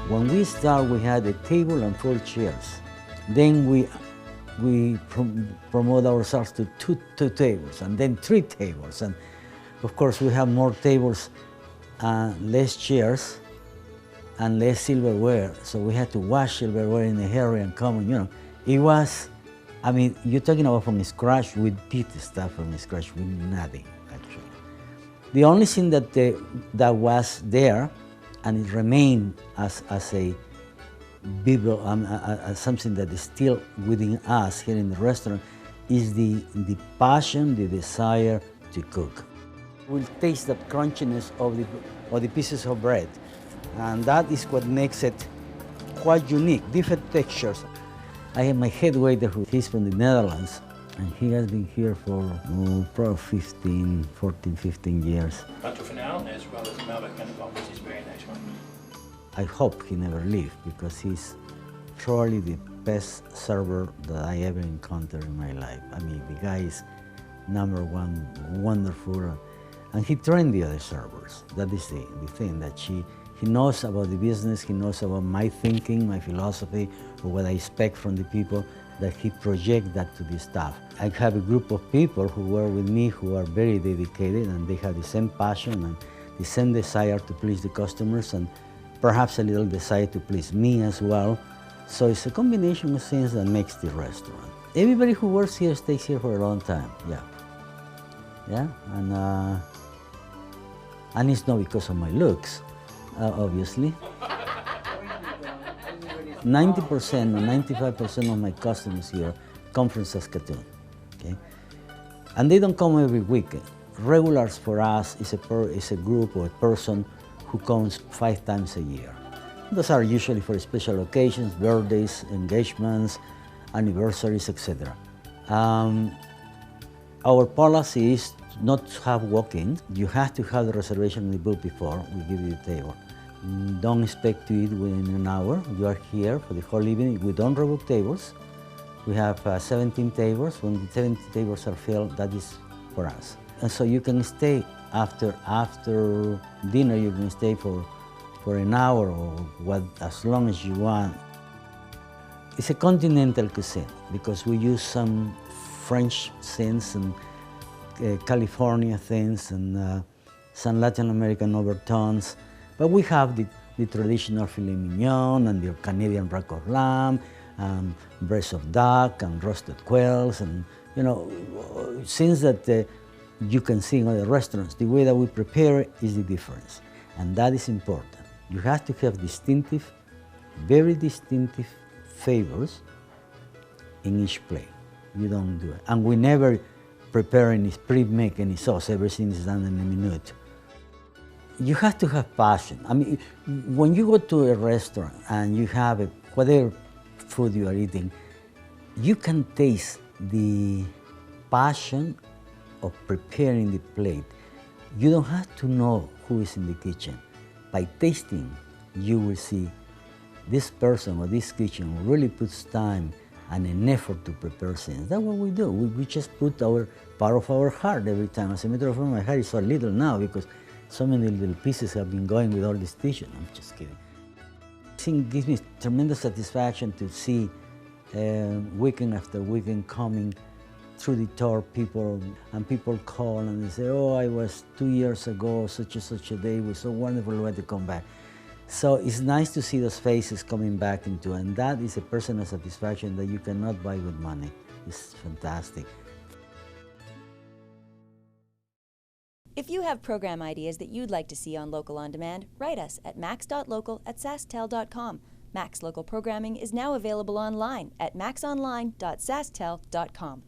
When we start, we had a table and 4 chairs. Then we promote ourselves to two tables, and then 3 tables. And of course, we have more tables, less chairs, and less silverware. So we had to wash silverware in a hurry and come, you know. It was, I mean, you're talking about from scratch. We did the stuff from scratch with nothing, actually. The only thing that that was there, and it remained as a something that is still within us here in the restaurant, is the passion, the desire to cook. We'll taste that crunchiness of the pieces of bread, and that is what makes it quite unique, different textures. I have my head waiter who he's from the Netherlands, and he has been here for probably 15 years. But for now, as well as Melbourne, which is very nice one. I hope he never leaves, because he's probably the best server that I ever encountered in my life. I mean, the guy is #1, wonderful, and he trained the other servers. That is the thing, that he knows about the business, he knows about my thinking, my philosophy, or what I expect from the people, that he projects that to the staff. I have a group of people who work with me who are very dedicated, and they have the same passion and the same desire to please the customers, and perhaps a little desire to please me as well. So it's a combination of things that makes the restaurant. Everybody who works here stays here for a long time, yeah, and it's not because of my looks, obviously. 90% or 95% of my customers here come from Saskatoon, okay? And they don't come every weekend. Regulars for us is a group or a person who comes 5 times a year. Those are usually for special occasions, birthdays, engagements, anniversaries, etc. Our policy is not to have walk-ins. You have to have the reservation in the book before we give you the table. Don't expect to eat within an hour. You are here for the whole evening. We don't rebook tables. We have 17 tables. When the 17 tables are filled, that is for us. And so you can stay after dinner. You can stay for an hour or as long as you want. It's a continental cuisine because we use some French things and California things and some Latin American overtones. But we have the traditional filet mignon and the Canadian rack of lamb, breast of duck and roasted quails, and you know, things that you can see in other restaurants. The way that we prepare it is the difference, and that is important. You have to have distinctive, very distinctive flavors in each plate. You don't do it, and we never prepare any pre-make any sauce. Everything is done in a minute. You have to have passion. I mean, when you go to a restaurant and you have whatever food you are eating, you can taste the passion of preparing the plate. You don't have to know who is in the kitchen. By tasting, you will see this person or this kitchen really puts time and an effort to prepare things. That's what we do. We just put part of our heart every time. As a matter of fact, my heart is so little now because so many little pieces have been going with all this dishes. I'm just kidding. I think it gives me tremendous satisfaction to see weekend after weekend coming through the door people, and people call and they say, oh, I was 2 years ago, such and such a day, it was so wonderful, I want to come back. So it's nice to see those faces coming back into, and that is a personal satisfaction that you cannot buy with money. It's fantastic. If you have program ideas that you'd like to see on Local On Demand, write us at max.local@sasktel.com. Max Local programming is now available online at maxonline.sasktel.com.